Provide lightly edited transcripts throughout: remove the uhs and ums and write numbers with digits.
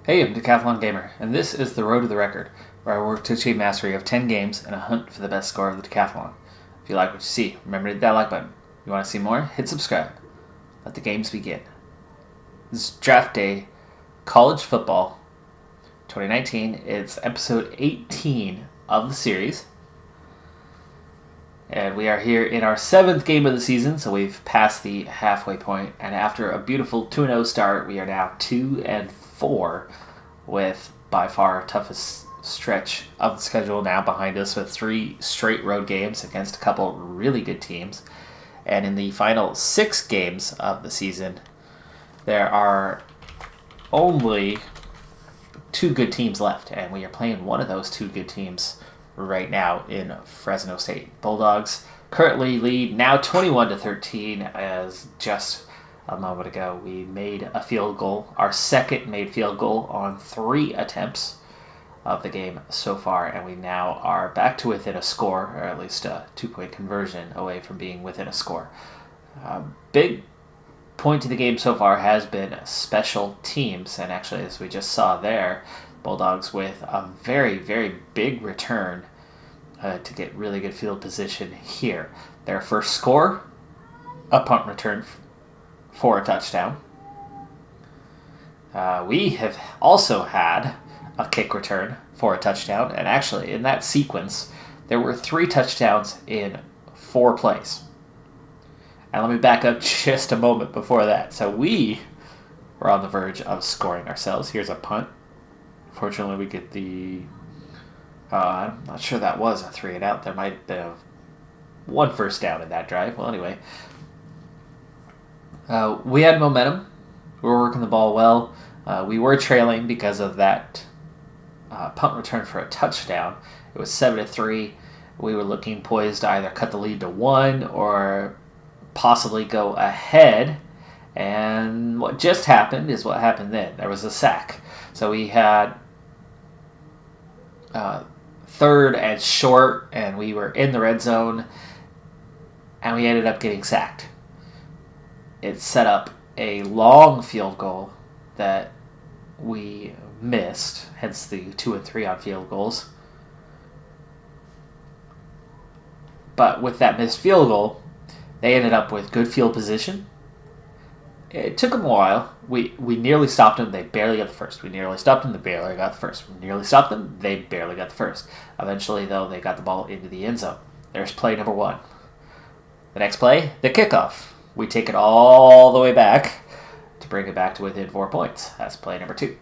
Hey, I'm Decathlon Gamer, and this is the Road to the Record, where I work to achieve mastery of 10 games and a hunt for the best score of the decathlon. If you like what you see, remember to hit that like button. You want to see more? Hit subscribe. Let the games begin. This is Draft Day, College Football 2019. It's episode 18 of the series. And we are here in our 7th game of the season, so we've passed the halfway point. And after a beautiful 2-0 start, we are now 2-4 with by far toughest stretch of the schedule now behind us with 3 straight road games against a couple really good teams. And in the final 6 games of the season, there are only 2 good teams left, and we are playing one of those 2 good teams right now in Fresno State. Bulldogs currently lead now 21-13, as just a moment ago we made a field goal, our second made field goal on 3 attempts of the game so far, and we now are back to within a score, or at least a 2-point conversion away from being within a score. Big point to the game so far has been special teams, and actually, as we just saw there, Bulldogs with a very, very big return to get really good field position here. Their first score, a punt return for a touchdown. We have also had a kick return for a touchdown, and actually, in that sequence, there were 3 touchdowns in 4 plays. And let me back up just a moment before that. So we were on the verge of scoring ourselves. Here's a punt. Fortunately, we get the... I'm not sure that was a 3-and-out. There might have been 1 first down in that drive. Well, anyway. We had momentum. We were working the ball well. We were trailing because of that punt return for a touchdown. It was 7-3. We were looking poised to either cut the lead to 1 or possibly go ahead. And what just happened is what happened then. There was a sack. So we had 3rd and short, and we were in the red zone, and we ended up getting sacked. It set up a long field goal that we missed, hence the 2 and 3 on field goals. But with that missed field goal, they ended up with good field position. It took them a while. We nearly stopped them. They barely got the first. We nearly stopped them. They barely got the first. We nearly stopped them. They barely got the first. Eventually, though, they got the ball into the end zone. There's play number 1. The next play, the kickoff. We take it all the way back to bring it back to within 4 points. That's play number 2.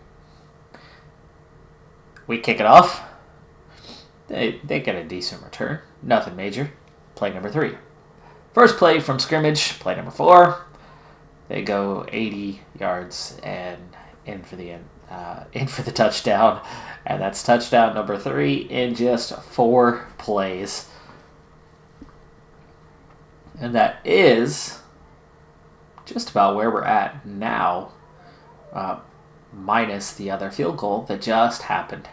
We kick it off. They get a decent return. Nothing major. Play number 3. First play from scrimmage. Play number 4. They go 80 yards and in for the touchdown, and that's touchdown number 3 in just 4 plays. And that is just about where we're at now, minus the other field goal that just happened.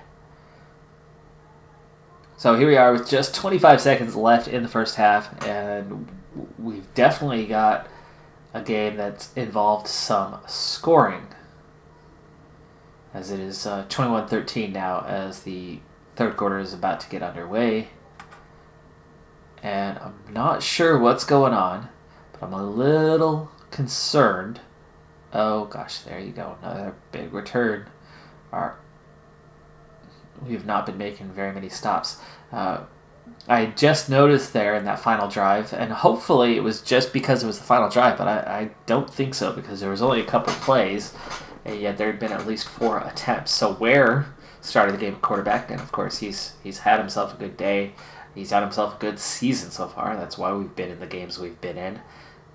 So here we are with just 25 seconds left in the first half, and we've definitely got a game that's involved some scoring, as it is 21-13 now as the third quarter is about to get underway. And I'm not sure what's going on, but I'm a little concerned. Oh gosh, there you go, another big return. We've not been making very many stops. I just noticed there in that final drive, and hopefully it was just because it was the final drive, but I don't think so, because there was only a couple plays, and yet there had been at least 4 attempts. So Ware started the game at quarterback, and of course he's had himself a good day. He's had himself a good season so far. That's why we've been in the games we've been in.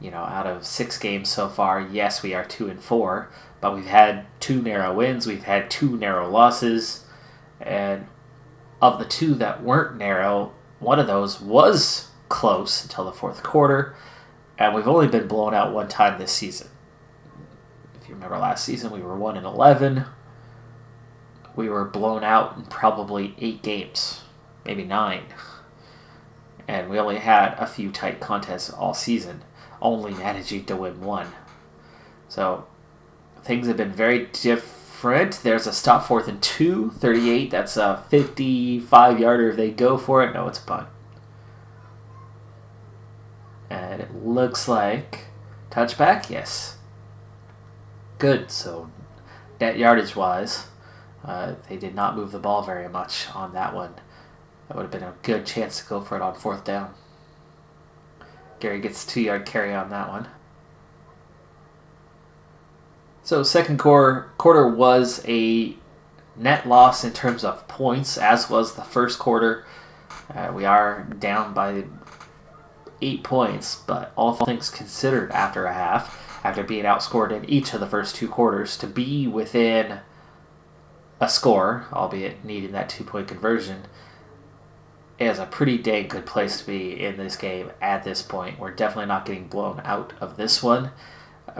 You know, out of 6 games so far, yes, we are 2-4, but we've had 2 narrow wins, we've had 2 narrow losses, and of the 2 that weren't narrow, one of those was close until the 4th quarter, and we've only been blown out 1 time this season. If you remember last season, we were 1-11. We were blown out in probably 8 games, maybe 9. And we only had a few tight contests all season, only managing to win 1. So things have been very different different. There's a stop 4th and 2, 38. That's a 55-yarder if they go for it. No, it's a punt. And it looks like touchback, yes. Good, so net yardage-wise, they did not move the ball very much on that one. That would have been a good chance to go for it on 4th down. Gary gets a 2-yard carry on that one. So second quarter was a net loss in terms of points, as was the first quarter. We are down by 8 points, but all things considered after a half, after being outscored in each of the first 2 quarters, to be within a score, albeit needing that 2-point conversion, is a pretty dang good place to be in this game at this point. We're definitely not getting blown out of this one.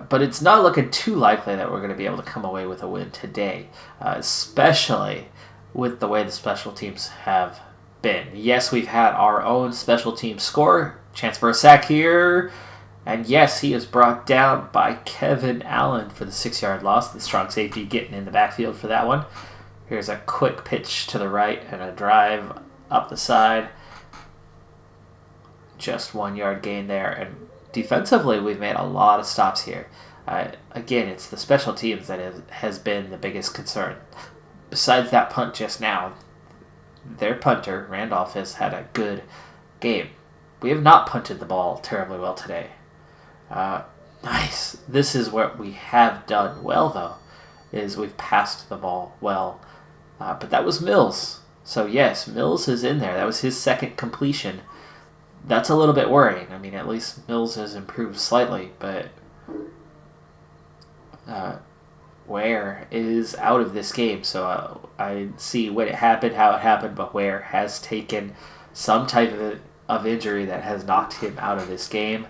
But it's not looking too likely that we're going to be able to come away with a win today, especially with the way the special teams have been. Yes, we've had our own special team score. Chance for a sack here. And yes, he is brought down by Kevin Allen for the 6-yard loss. The strong safety getting in the backfield for that one. Here's a quick pitch to the right and a drive up the side. Just 1-yard gain there. And defensively, we've made a lot of stops here. Again, it's the special teams that has been the biggest concern. Besides that punt just now, their punter, Randolph, has had a good game. We have not punted the ball terribly well today. Nice. This is what we have done well, though, is we've passed the ball well. But that was Mills. So, yes, Mills is in there. That was his second completion. That's a little bit worrying. I mean, at least Mills has improved slightly, but Ware is out of this game. So I see when it happened, how it happened, but Ware has taken some type of injury that has knocked him out of this game.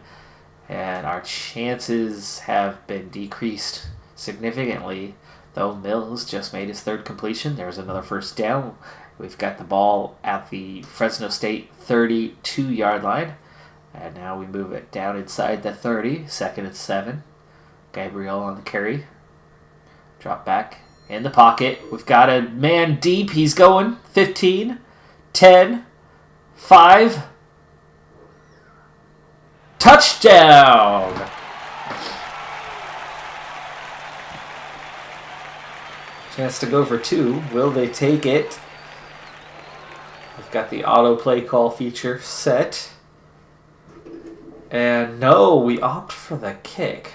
And our chances have been decreased significantly, though Mills just made his 3rd completion. There's another first down. We've got the ball at the Fresno State 32-yard line. And now we move it down inside the 30, 2nd and 7. Gabriel on the carry. Drop back in the pocket. We've got a man deep. He's going 15, 10, 5. Touchdown! Chance to go for 2. Will they take it? We've got the auto play call feature set. And no, we opt for the kick.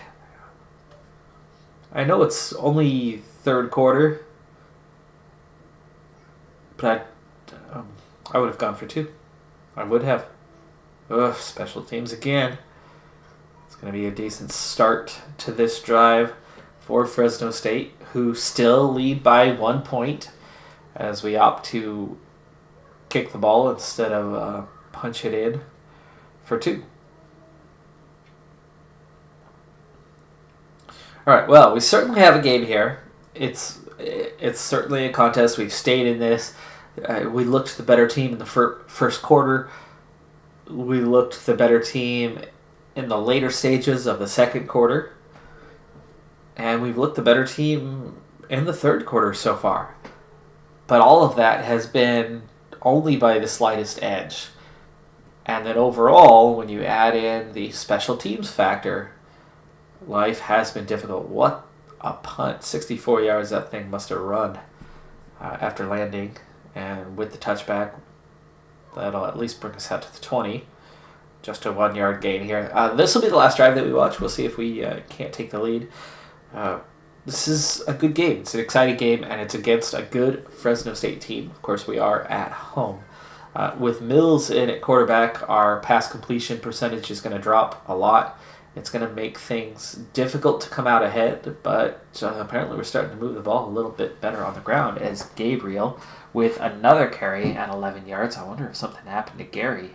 I know it's only 3rd quarter, but I would have gone for 2. I would have. Ugh, special teams again. It's going to be a decent start to this drive for Fresno State, who still lead by 1 point as we opt to kick the ball instead of punch it in for 2. All right, well, we certainly have a game here. It's certainly a contest. We've stayed in this. We looked the better team in the first quarter. We looked the better team in the later stages of the second quarter. And we've looked the better team in the 3rd quarter so far. But all of that has been only by the slightest edge. And then overall, when you add in the special teams factor, life has been difficult. What a punt. 64 yards that thing must have run after landing. And with the touchback, that'll at least bring us out to the 20. Just a 1-yard gain here. This will be the last drive that we watch. We'll see if we can't take the lead. This is a good game. It's an exciting game, and it's against a good Fresno State team. Of course, we are at home. With Mills in at quarterback, our pass completion percentage is going to drop a lot. It's going to make things difficult to come out ahead, but apparently we're starting to move the ball a little bit better on the ground as Gabriel with another carry at 11 yards. I wonder if something happened to Gary.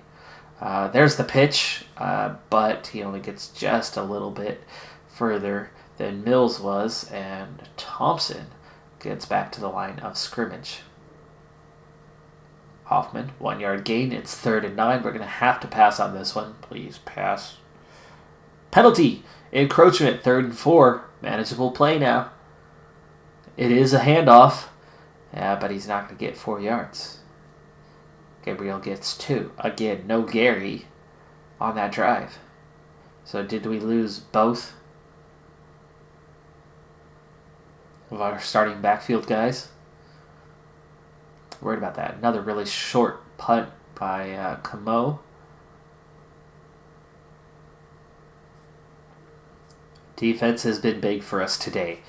There's the pitch, but he only gets just a little bit further than Mills was, and Thompson gets back to the line of scrimmage. Hoffman, 1-yard gain. It's 3rd and 9. We're going to have to pass on this one. Please pass. Penalty. Encroachment. 3rd and 4. Manageable play now. It is a handoff, but he's not going to get 4 yards. Gabriel gets 2. Again, no Gary on that drive. So did we lose both of our starting backfield guys? Worried about that. Another really short punt by Camo. Defense has been big for us today,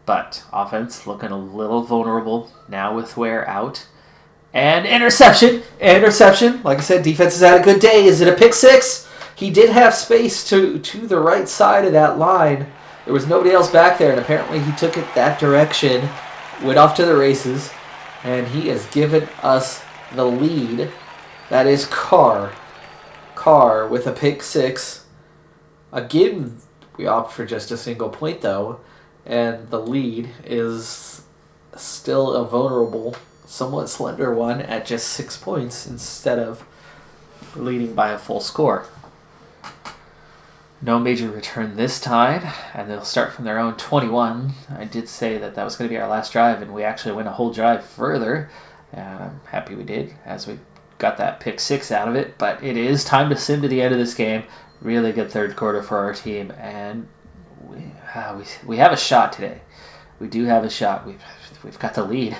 but offense looking a little vulnerable now with Ware out. And interception! Interception! Like I said, defense has had a good day. Is it a pick six? He did have space to the right side of that line. There was nobody else back there, and apparently he took it that direction, went off to the races, and he has given us the lead. That is Carr. Carr with a pick six. Again, we opt for just a single point, though, and the lead is still a vulnerable, somewhat slender one at just 6 points instead of leading by a full score. No major return this time, and they'll start from their own 21. I did say that was going to be our last drive, and we actually went a whole drive further, and I'm happy we did as we got that pick six out of it. But it is time to sim to the end of this game. Really good third quarter for our team, and we have a shot today. We do have a shot. We've got the lead.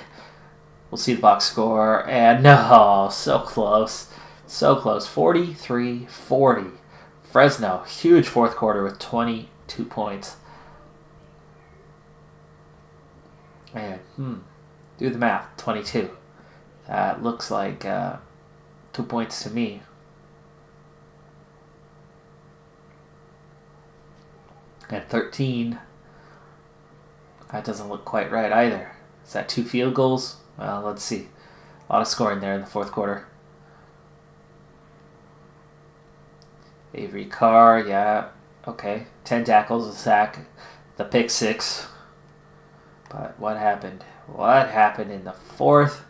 We'll see the box score, and no, so close. So close. 43-40. Fresno, huge fourth quarter with 22 points. And, do the math, 22. That looks like 2 points to me. And 13. That doesn't look quite right either. Is that 2 field goals? Well, let's see. A lot of scoring there in the fourth quarter. Avery Carr, yeah, okay. 10 tackles, a sack, the pick six. But what happened? What happened in the fourth?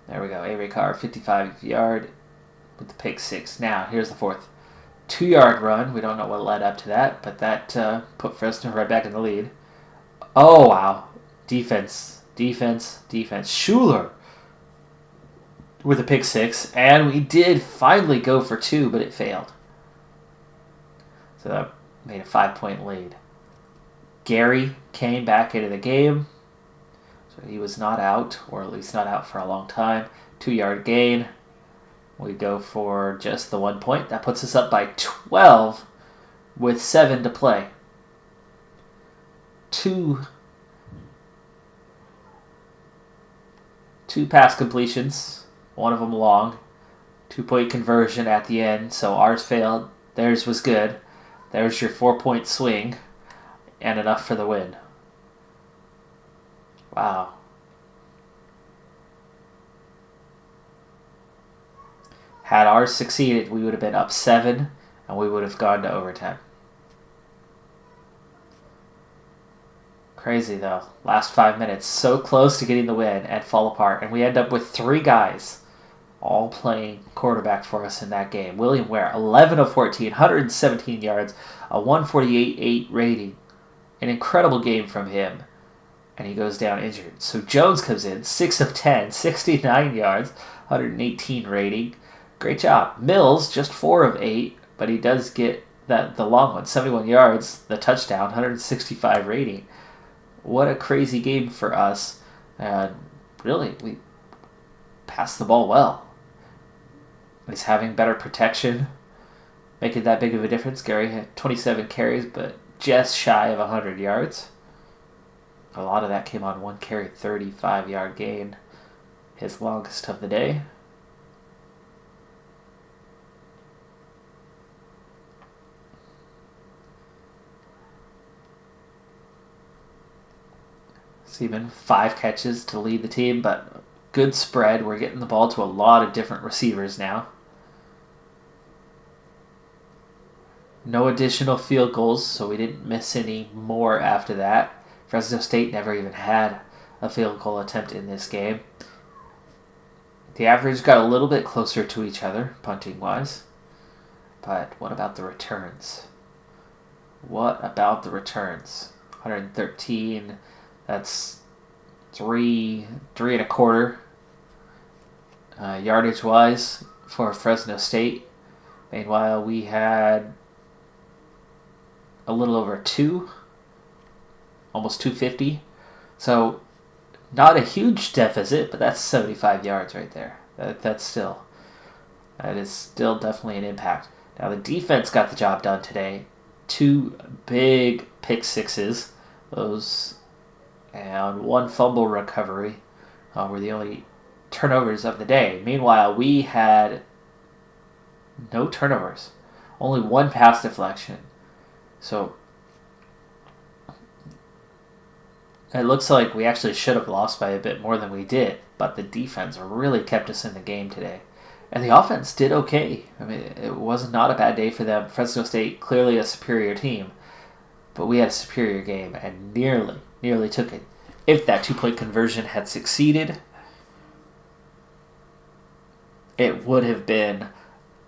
There we go. Avery Carr, 55-yard with the pick six. Now, here's the fourth. 2-yard run. We don't know what led up to that, but that put Fresno right back in the lead. Oh, wow. Defense. Schuler with a pick six, and we did finally go for 2, but it failed. So that made a 5-point lead. Gary came back into the game. So he was not out, or at least not out for a long time. 2-yard gain. We go for just the 1 point. That puts us up by 12 with 7 to play. Two pass completions. One of them long. 2-point conversion at the end. So ours failed. Theirs was good. There's your 4-point swing, and enough for the win. Wow. Had ours succeeded, we would have been up 7, and we would have gone to overtime. Crazy, though. Last 5 minutes, so close to getting the win, and fall apart. And we end up with 3 guys all playing quarterback for us in that game. William Ware, 11 of 14, 117 yards, a 148.8 rating. An incredible game from him. And he goes down injured. So Jones comes in, 6 of 10, 69 yards, 118 rating. Great job. Mills, just 4 of 8, but he does get the long one, 71 yards, the touchdown, 165 rating. What a crazy game for us. And really, we passed the ball well. He's having better protection, making that big of a difference. Gary had 27 carries, but just shy of 100 yards. A lot of that came on 1 carry, 35-yard gain, his longest of the day. Seaman, 5 catches to lead the team, but good spread. We're getting the ball to a lot of different receivers now. No additional field goals, so we didn't miss any more after that. Fresno State never even had a field goal attempt in this game. The average got a little bit closer to each other, punting-wise. But what about the returns? 113. That's three and a quarter yardage wise for Fresno State. Meanwhile, we had a little over 2, almost 250. So not a huge deficit, but that's 75 yards right there. That is still definitely an impact. Now the defense got the job done today. 2 big pick sixes, those, and 1 fumble recovery were the only turnovers of the day. Meanwhile, we had no turnovers, only 1 pass deflection. So it looks like we actually should have lost by a bit more than we did, but the defense really kept us in the game today. And the offense did okay. I mean, it was not a bad day for them. Fresno State, clearly a superior team, but we had a superior game and nearly took it. If that 2-point conversion had succeeded, it would have been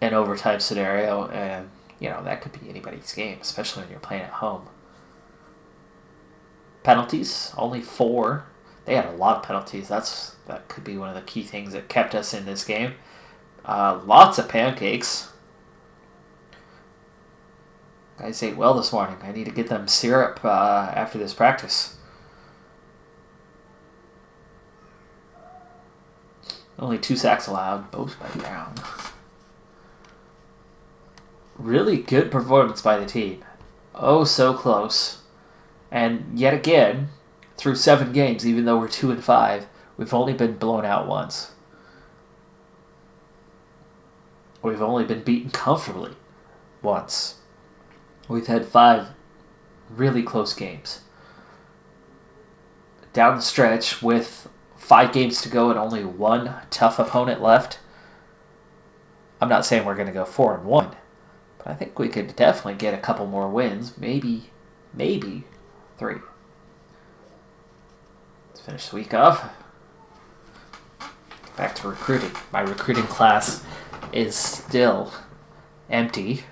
an overtime scenario, and that could be anybody's game, especially when you're playing at home. Penalties, only 4. They had a lot of penalties. That could be one of the key things that kept us in this game. Lots of pancakes. Guys ate well this morning. I need to get them syrup after this practice. Only 2 sacks allowed, both by Brown. Really good performance by the team. Oh, so close. And yet again, through 7 games, even though we're 2-5, we've only been blown out once. We've only been beaten comfortably once. We've had 5 really close games. Down the stretch with 5 games to go and only 1 tough opponent left. I'm not saying we're going to go 4-1, but I think we could definitely get a couple more wins. Maybe 3. Let's finish the week off. Back to recruiting. My recruiting class is still empty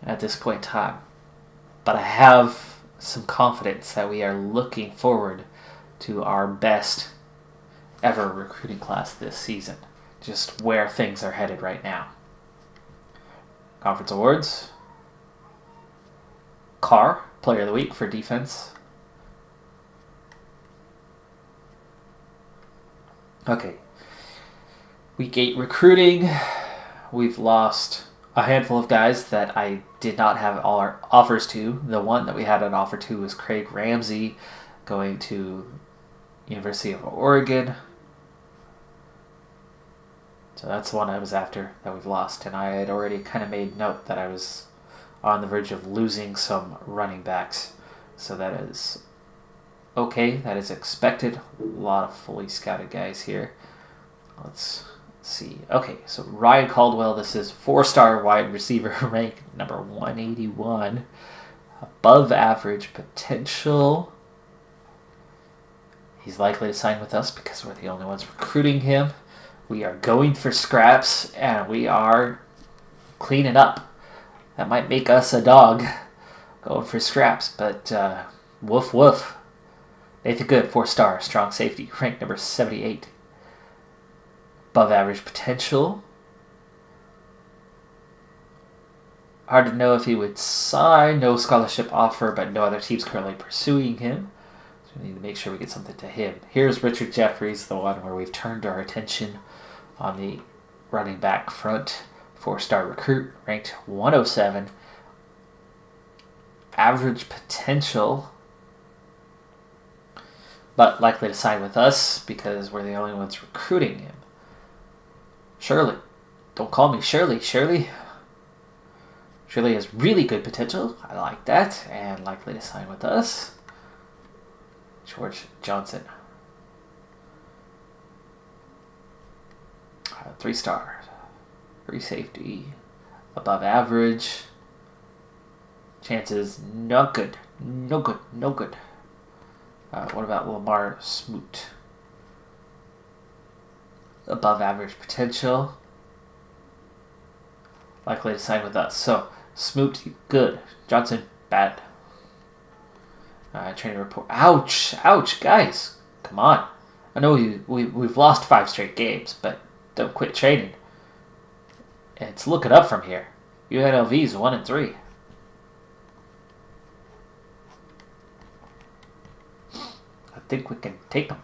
at this point in time. But I have some confidence that we are looking forward to our best ever recruiting class this season. Just where things are headed right now. Conference awards. Carr, Player of the Week for defense. Okay. Week 8 recruiting. We've lost a handful of guys that I did not have all our offers to. The one that we had an offer to was Craig Ramsey, going to University of Oregon. So that's the one I was after that we've lost. And I had already kind of made note that I was on the verge of losing some running backs. So that is okay. That is expected. A lot of fully scouted guys here. Let's see. Okay, so Ryan Caldwell, this is 4-star wide receiver, ranked number 181. Above average potential. He's likely to sign with us because we're the only ones recruiting him. We are going for scraps, and we are cleaning up. That might make us a dog going for scraps, but woof woof. Nathan Good, 4-star, strong safety, ranked number 78. Above average potential. Hard to know if he would sign. No scholarship offer, but no other teams currently pursuing him. So we need to make sure we get something to him. Here's Richard Jeffries, the one where we've turned our attention on the running back front. 4-star recruit, ranked 107. Average potential, but likely to sign with us because we're the only ones recruiting him. Shirley. Don't call me Shirley. Shirley has really good potential. I like that. And likely to sign with us. George Johnson. 3-star. Free safety. Above average. Chances not good. No good. What about Lamar Smoot? Above average potential. Likely to sign with us. So, Smoot, good. Johnson, bad. Training report. Ouch! Ouch, guys! Come on. I know we've lost 5 straight games, but don't quit training. It's looking up from here. UNLV's 1-3. I think we can take them.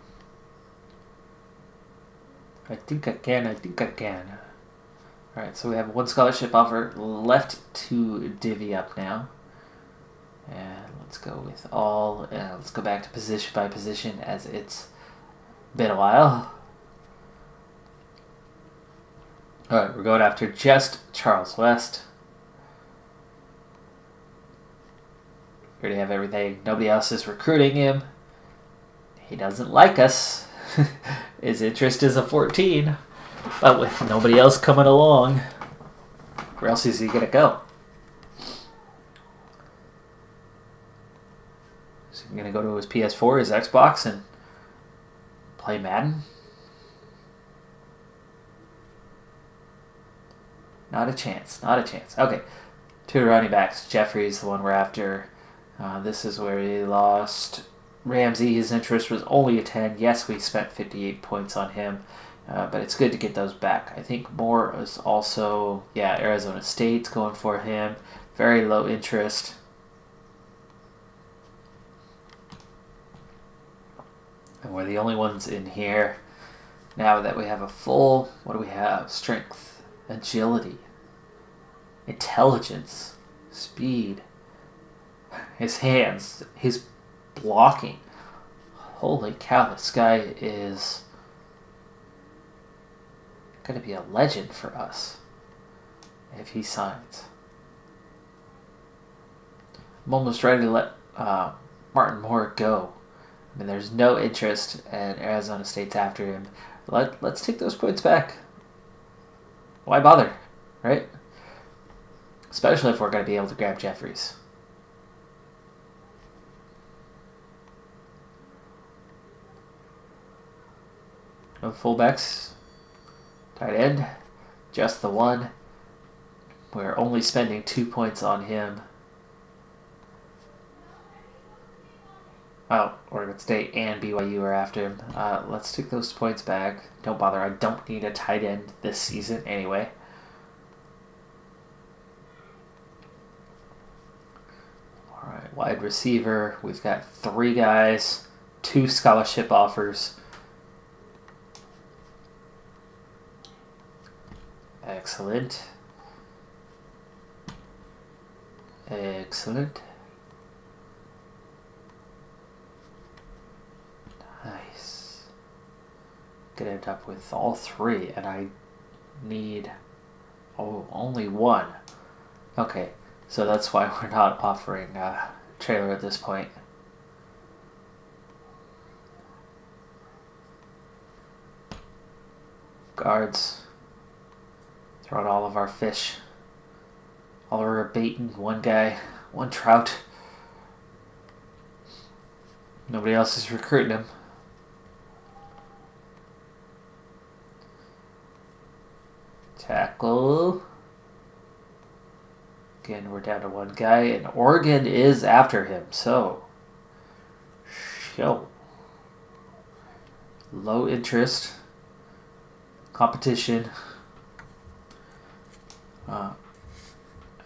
I think I can. Alright, so we have 1 scholarship offer left to divvy up now. And let's go with all. Let's go back to position by position as it's been a while. Alright, we're going after just Charles West. We already have everything. Nobody else is recruiting him. He doesn't like us. His interest is a 14. But with nobody else coming along, where else is he going to go? Is he going to go to his PS4, his Xbox, and play Madden? Not a chance. Not a chance. Okay. 2 running backs. Jeffrey's the one we're after. This is where he lost Ramsey. His interest was only a 10. Yes, we spent 58 points on him. But it's good to get those back. I think Moore is also, Arizona State's going for him. Very low interest. And we're the only ones in here. Now that we have a full, what do we have? Strength, agility, intelligence, speed, his hands, his blocking. Holy cow, this guy is going to be a legend for us if he signs. I'm almost ready to let Martin Moore go. I mean, there's no interest, and Arizona State's after him. Let's take those points back. Why bother, right? Especially if we're going to be able to grab Jeffries. No fullbacks. Tight end. Just the one. We're only spending 2 points on him. Oh, Oregon State and BYU are after him. Let's take those points back. Don't bother. I don't need a tight end this season anyway. Alright, wide receiver. We've got 3 guys. 2 scholarship offers. Excellent. Excellent. Nice. Could end up with all 3, and I need only 1. Okay, so that's why we're not offering a trailer at this point. Guards. Throwing all of our fish. All of our bait in one guy, 1 trout. Nobody else is recruiting him. Tackle. Again, we're down to 1 guy, and Oregon is after him, so show. Low interest. Competition.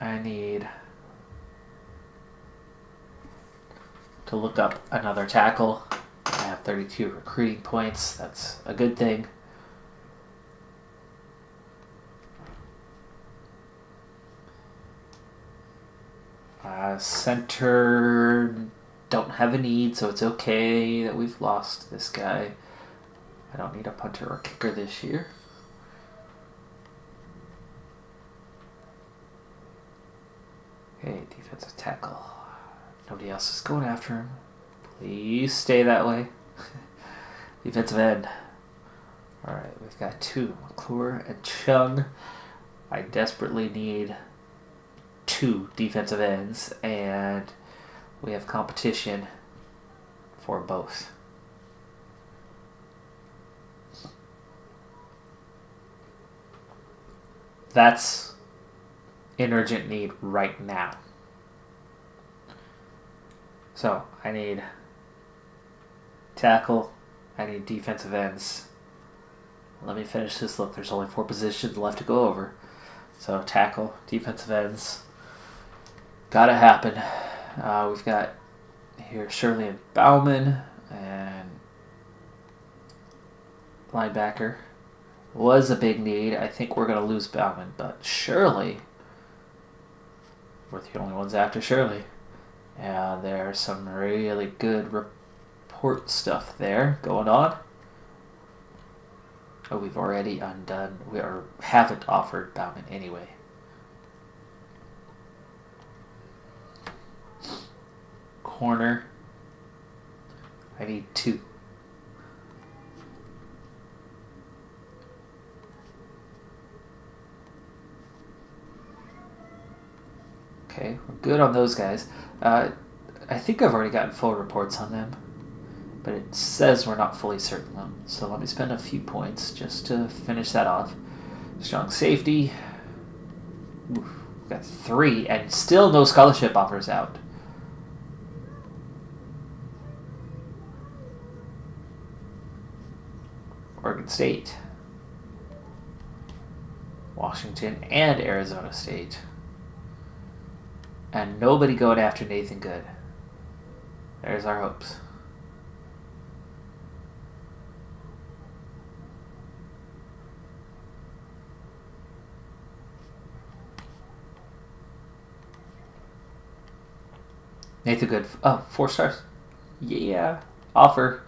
I need to look up another tackle. I have 32 recruiting points. That's a good thing. Center, don't have a need, so it's okay that we've lost this guy. I don't need a punter or kicker this year. Okay, defensive tackle. Nobody else is going after him. Please stay that way. Defensive end. Alright, we've got 2. McClure and Chung. I desperately need 2 defensive ends, and we have competition for both. That's an urgent need right now. So I need tackle. I need defensive ends. Let me finish this. Look, there's only 4 positions left to go over. So tackle, defensive ends. Gotta happen. We've got here Shirley and Bauman, and linebacker was a big need. I think we're going to lose Bauman, but Shirley, we're the only ones after Shirley. And there's some really good report stuff there going on. Oh, we've already undone, haven't offered Bauman anyway. Corner. I need 2. Okay, we're good on those guys. I think I've already gotten full reports on them, but it says we're not fully certain though. So let me spend a few points just to finish that off. Strong safety. Oof, we've got 3, and still no scholarship offers out. Oregon State, Washington, and Arizona State. And nobody going after Nathan Good. There's our hopes. Nathan Good. Oh, 4 stars. Yeah. Offer.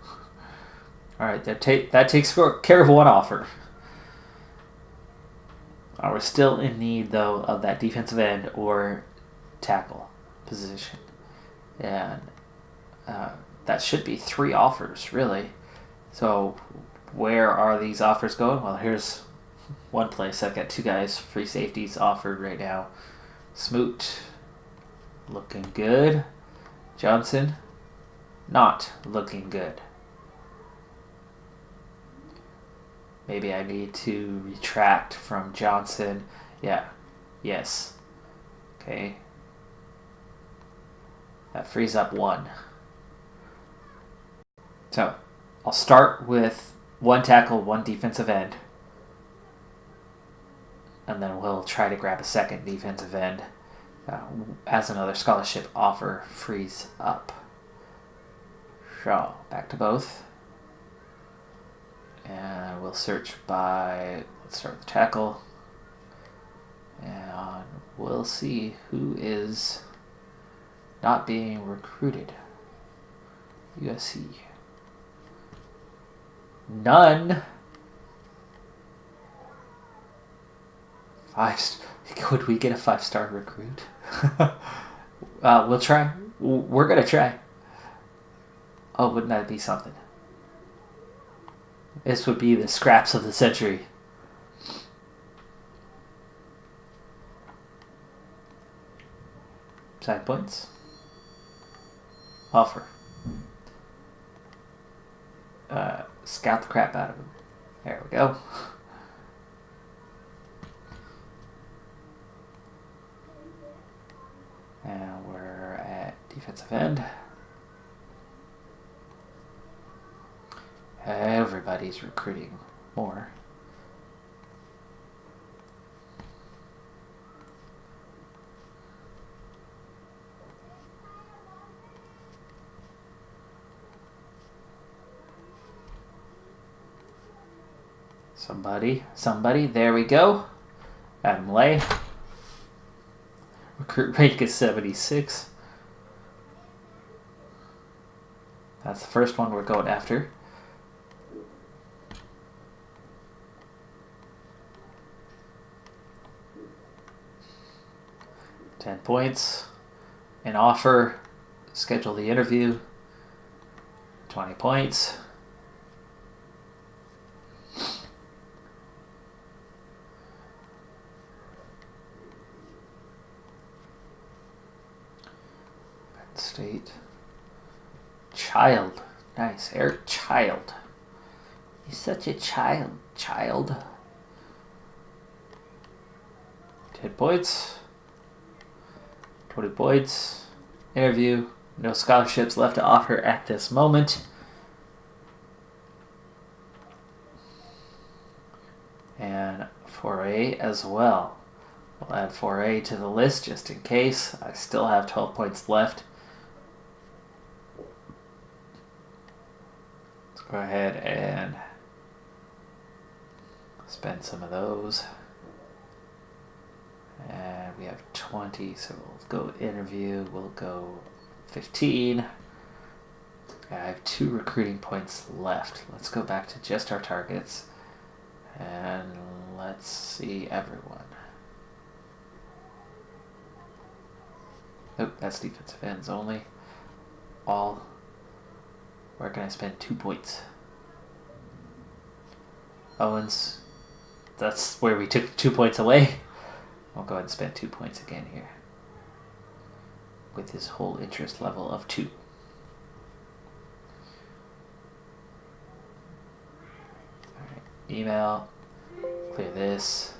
All right, that takes care of 1 offer. We're still in need, though, of that defensive end or tackle position. And that should be 3 offers, really. So where are these offers going? Well, here's one place. I've got 2 guys, free safeties offered right now. Smoot, looking good. Johnson, not looking good. Maybe I need to retract from Johnson. Yeah. Yes. Okay. That frees up 1. So, I'll start with 1 tackle, 1 defensive end. And then we'll try to grab a second defensive end as another scholarship offer frees up. So, back to both. And we'll search by, let's start with the tackle. And we'll see who is not being recruited. USC. None. 5. Could we get a 5-star recruit? We'll try. We're going to try. Oh, wouldn't that be something? This would be the scraps of the century. Side points. Offer. Scout the crap out of him. There we go. And we're at defensive end. Everybody's recruiting more. Somebody, there we go. Adam Lay. Recruit rank is 76. That's the first one we're going after. $10 points. An offer. Schedule the interview. 20 points. State. Child. Nice. Eric Child. He's such a child. 10 points. 20 points. Interview. No scholarships left to offer at this moment. And 4A as well. We'll add 4A to the list just in case. I still have 12 points left. Let's go ahead and spend some of those. And we have 20, so we'll go interview. We'll go 15. I have 2 recruiting points left. Let's go back to just our targets. And let's see everyone. Nope, that's defensive ends only. All. Where can I spend 2 points? Owens. That's where we took 2 points away. I'll go ahead and spend 2 points again here. With his whole interest level of 2. Alright, email. Clear this.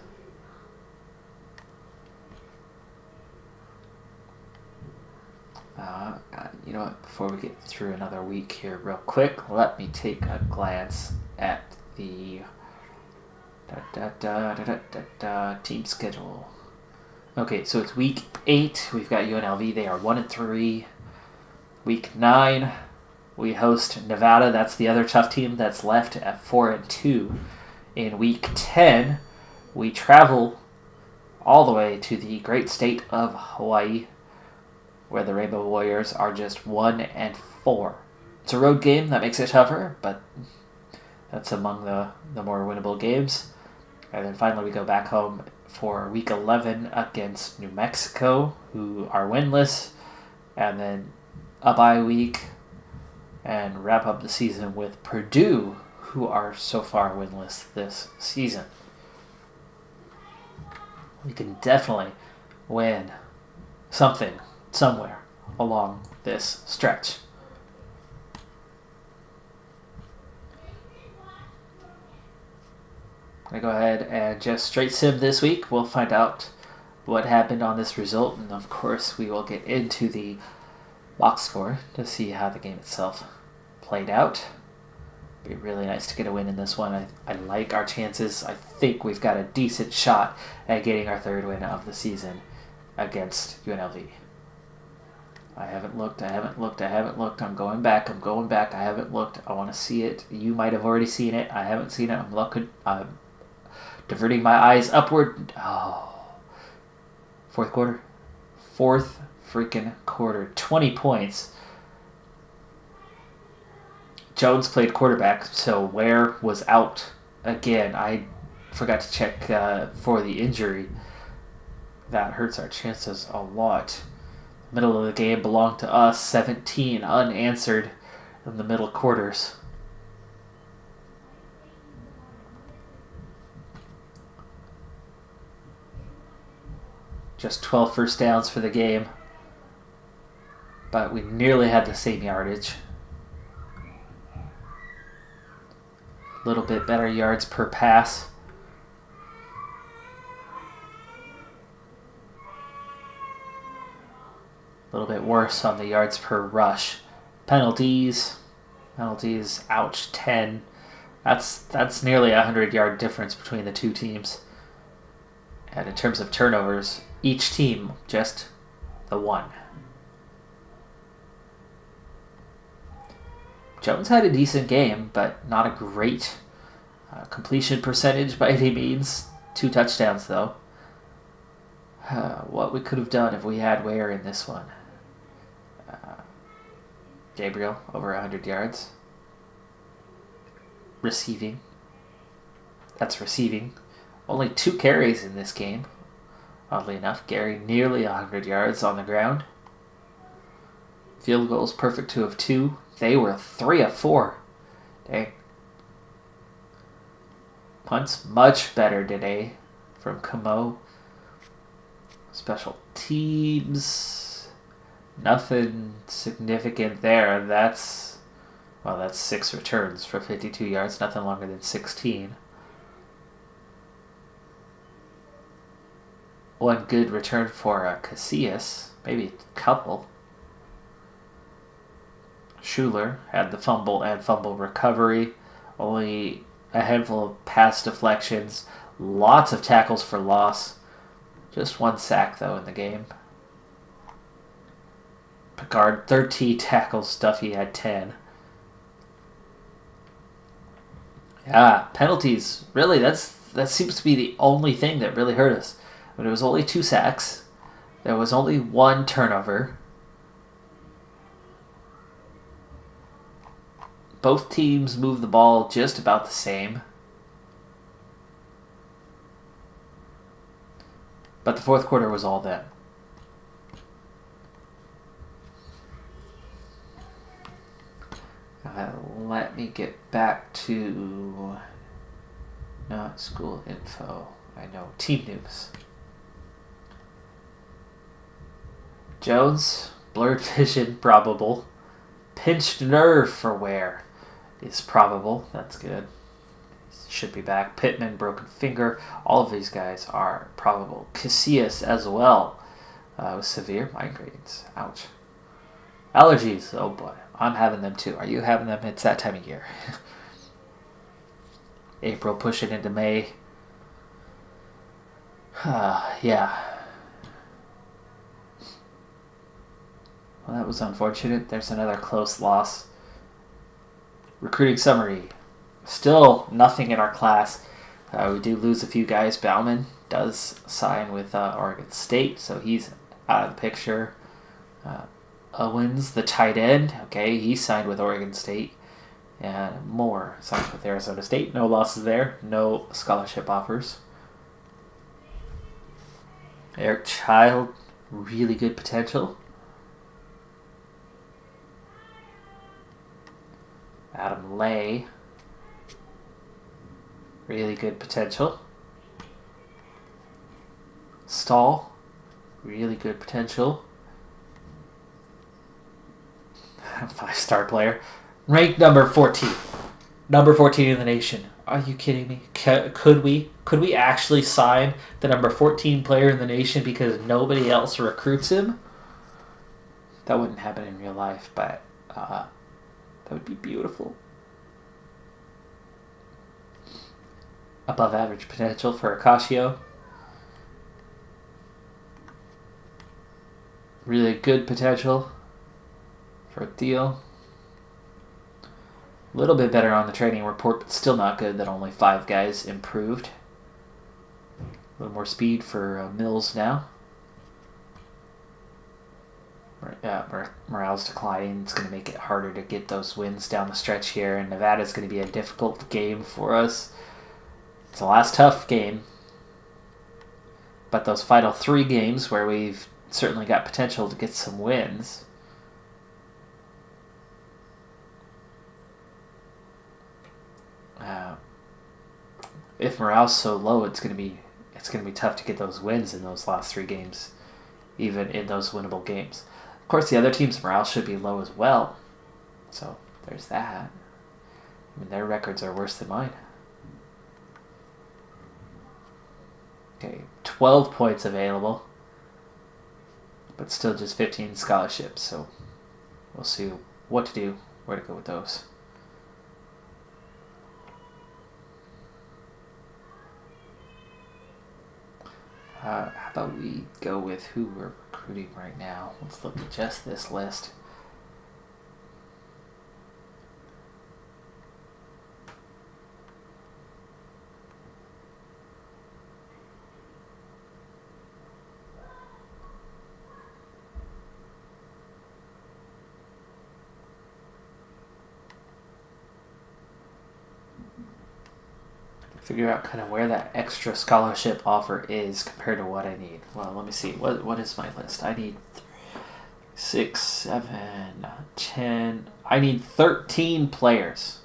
You know what? Before we get through another week here real quick, let me take a glance at the team schedule. Okay, so it's week 8. We've got UNLV. They are 1-3. Week 9, we host Nevada. That's the other tough team that's left at 4-2. In week 10, we travel all the way to the great state of Hawaii, where the Rainbow Warriors are just 1-4. It's a road game that makes it tougher, but that's among the more winnable games. And then finally we go back home for week 11 against New Mexico, who are winless, and then a bye week, and wrap up the season with Purdue, who are so far winless this season. We can definitely win something somewhere along this stretch. I'm going to go ahead and just straight sim this week. We'll find out what happened on this result, and of course we will get into the box score to see how the game itself played out. It'd be really nice to get a win in this one. I like our chances. I think we've got a decent shot at getting our 3rd win of the season against UNLV. I haven't looked. I'm going back. I haven't looked. I want to see it. You might have already seen it. I haven't seen it. I'm looking. I'm diverting my eyes upward. Oh. Fourth freaking quarter. 20 points. Jones played quarterback, so Ware was out again. I forgot to check for the injury. That hurts our chances a lot. Middle of the game belonged to us. 17 unanswered in the middle quarters. Just 12 first downs for the game. But we nearly had the same yardage. A little bit better yards per pass. A little bit worse on the yards per rush. Penalties, ouch, 10. That's nearly a 100-yard difference between the two teams. And in terms of turnovers, each team just the 1. Jones had a decent game, but not a great completion percentage by any means. 2 touchdowns, though. What we could have done if we had Ware in this one. Gabriel, over 100 yards. Receiving. That's receiving. Only 2 carries in this game. Oddly enough, Gary nearly 100 yards on the ground. Field goals perfect 2 of 2. They were 3 of 4. Dang. Punts much better today from Camo. Special teams. Nothing significant there. That's 6 returns for 52 yards. Nothing longer than 16. One good return for Casillas. Maybe a couple. Schuler had the fumble and fumble recovery. Only a handful of pass deflections. Lots of tackles for loss. Just one sack, though, in the game. Picard, 13 tackles. Duffy had 10. Yeah, penalties. Really, that seems to be the only thing that really hurt us. But it was only 2 sacks. There was only 1 turnover. Both teams moved the ball just about the same. But the fourth quarter was all them. Let me get back to not school info. I know team news. Jones, blurred vision, probable. Pinched nerve for Ware is probable. That's good. Should be back. Pittman, broken finger. All of these guys are probable. Casillas as well with severe migraines. Ouch. Allergies. Oh boy. I'm having them too. Are you having them? It's that time of year. April pushing into May. Yeah. Well, that was unfortunate. There's another close loss. Recruiting summary. Still nothing in our class. We do lose a few guys. Bauman does sign with Oregon State, so he's out of the picture. Owens, the tight end, okay, he signed with Oregon State. And Moore signed with Arizona State. No losses there. No scholarship offers. Eric Child, really good potential. Adam Lay, really good potential. Stahl, really good potential. 5-star player. Ranked number 14. Number 14 in the nation. Are you kidding me? Could we actually sign the number 14 player in the nation because nobody else recruits him? That wouldn't happen in real life, but that would be beautiful. Above average potential for Ocasio. Really good potential for Thiel. A little bit better on the training report, but still not good that only 5 guys improved. A little more speed for Mills now. Morale's declining. It's going to make it harder to get those wins down the stretch here, and Nevada's going to be a difficult game for us. It's the last tough game, but those final 3 games where we've certainly got potential to get some wins. If morale's so low, it's gonna be tough to get those wins in those last 3 games, even in those winnable games. Of course, the other team's morale should be low as well, so there's that. I mean, their records are worse than mine. Okay, 12 points available, but still just 15 scholarships, so we'll see what to do, where to go with those. How about we go with who we're recruiting right now? Let's look at just this list. Figure out kind of where that extra scholarship offer is compared to what I need. Well, let me see. What is my list? I need 6, 7, 10. I need 13 players.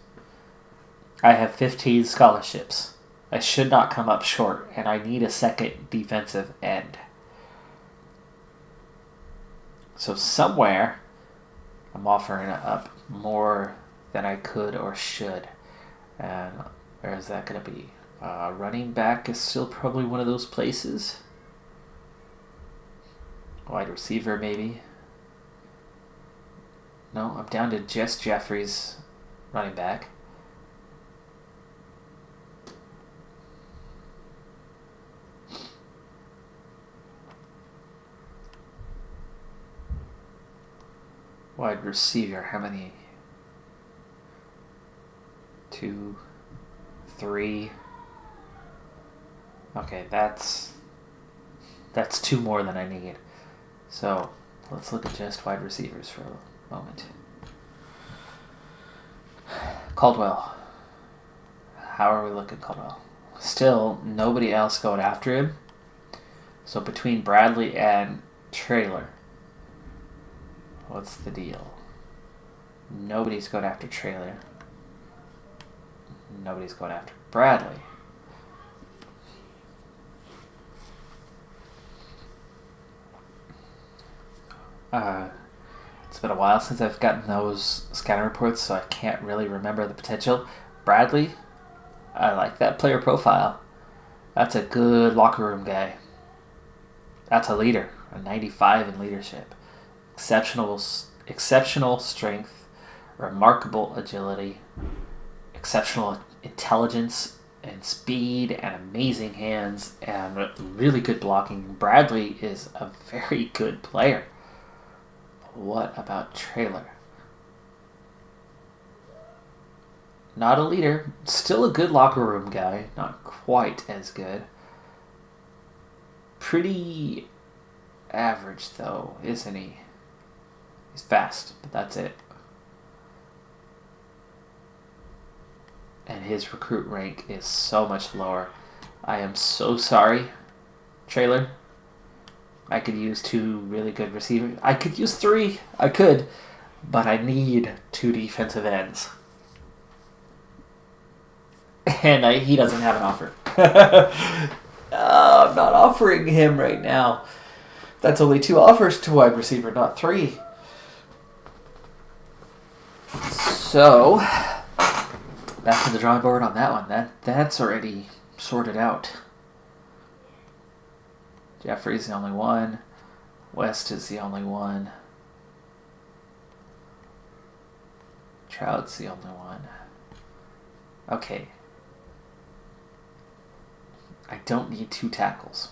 I have 15 scholarships. I should not come up short, and I need a second defensive end. So somewhere, I'm offering up more than I could or should. And where is that going to be? Running back is still probably one of those places. Wide receiver, maybe. No, I'm down to just Jeffries running back. Wide receiver, how many? 2, 3. Okay, that's 2 more than I need. So let's look at just wide receivers for a moment. Caldwell. How are we looking, Caldwell? Still, nobody else going after him. So between Bradley and Traylor, what's the deal? Nobody's going after Traylor. Nobody's going after Bradley. It's been a while since I've gotten those scouting reports, so I can't really remember the potential. Bradley, I like that player profile. That's a good locker room guy. That's a leader, a 95 in leadership. Exceptional strength, remarkable agility, exceptional intelligence and speed, and amazing hands, and really good blocking. Bradley is a very good player. What about Traylor? Not a leader, still a good locker room guy, not quite as good. Pretty average though, isn't he? He's fast, but that's it. And his recruit rank is so much lower. I am so sorry, Traylor. I could use 2 really good receivers. I could use 3. I could. But I need 2 defensive ends. And he doesn't have an offer. I'm not offering him right now. That's only 2 offers to wide receiver, not 3. So, back to the drawing board on that one. That's already sorted out. Jeffrey's the only one. West is the only one. Trout's the only one. Okay. I don't need 2 tackles.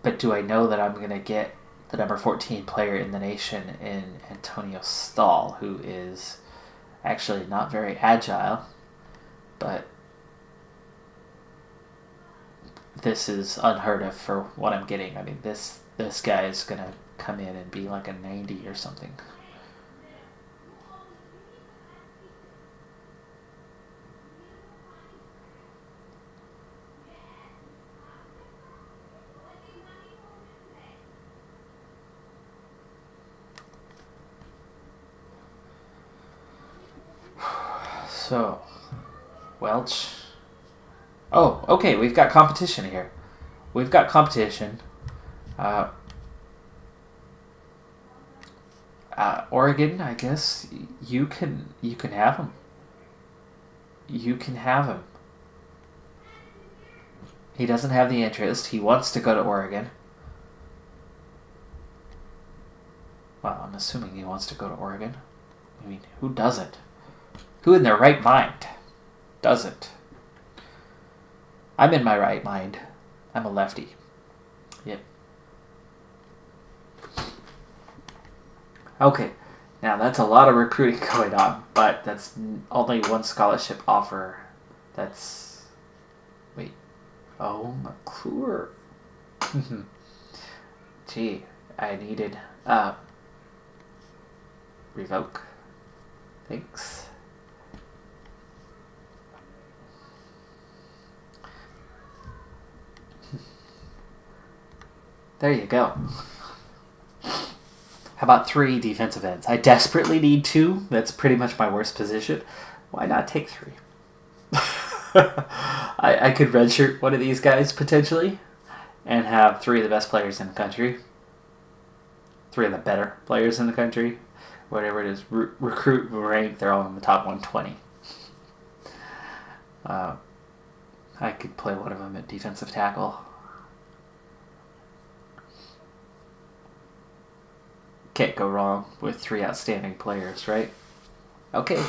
But do I know that I'm going to get the number 14 player in the nation in Antonio Stahl, who is actually not very agile, but this is unheard of for what I'm getting. I mean, this guy is going to come in and be like a 90 or something. So, Welch. Oh, okay, we've got competition here. We've got competition. Oregon, I guess you can have him. You can have him. He doesn't have the interest. He wants to go to Oregon. Well, I'm assuming he wants to go to Oregon. I mean, who doesn't? Who in their right mind doesn't? I'm in my right mind. I'm a lefty. Yep. Okay. Now, that's a lot of recruiting going on, but that's only 1 scholarship offer. That's... Wait. Oh, McClure. Gee, I needed... revoke. Thanks. There you go. How about 3 defensive ends? I desperately need 2. That's pretty much my worst position. Why not take 3? I could redshirt one of these guys potentially and have 3 of the best players in the country. 3 of the better players in the country. Whatever it is. Recruit rank, they're all in the top 120. I could play one of them at defensive tackle. Can't go wrong with 3 outstanding players, right? Okay.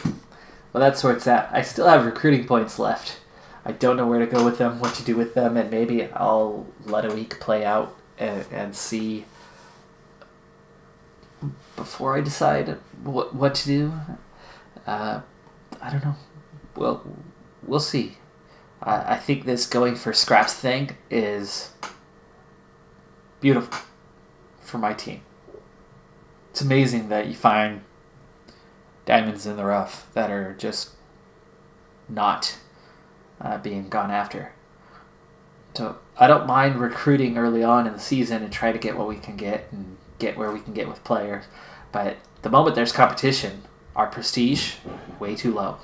Well, that's where it's at. I still have recruiting points left. I don't know where to go with them, what to do with them, and maybe I'll let a week play out and see before I decide what to do. I don't know. Well, we'll see. I think this going for scraps thing is beautiful for my team. It's amazing that you find diamonds in the rough that are just not being gone after. So I don't mind recruiting early on in the season and try to get what we can get and get where we can get with players. But the moment there's competition, our prestige way too low.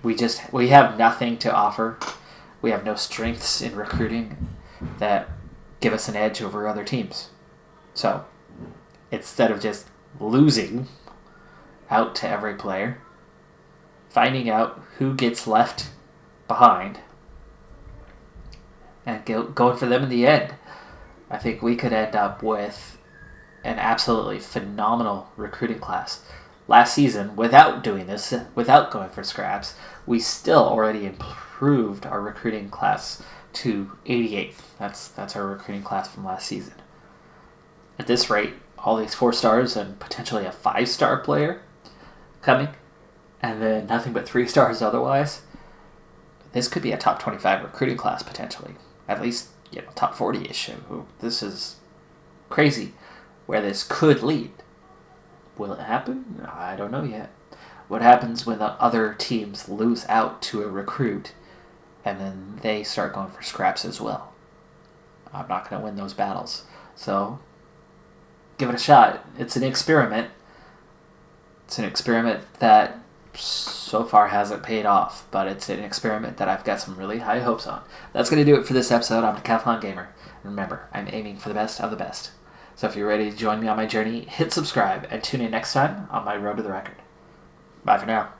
We have nothing to offer. We have no strengths in recruiting that give us an edge over other teams. So instead of just losing out to every player, finding out who gets left behind and going for them in the end, I think we could end up with an absolutely phenomenal recruiting class. Last season, without doing this, without going for scraps, we still already improved our recruiting class to 88th. That's our recruiting class from last season. At this rate, all these 4 stars and potentially a 5-star player coming, and then nothing but 3 stars otherwise, this could be a top 25 recruiting class potentially. At least, top 40-ish. This is crazy where this could lead. Will it happen? I don't know yet. What happens when the other teams lose out to a recruit and then they start going for scraps as well? I'm not going to win those battles. So, give it a shot. It's an experiment. It's an experiment that so far hasn't paid off, but it's an experiment that I've got some really high hopes on. That's going to do it for this episode. I'm Decathlon Gamer. Remember, I'm aiming for the best of the best. So if you're ready to join me on my journey, hit subscribe and tune in next time on my road to the record. Bye for now.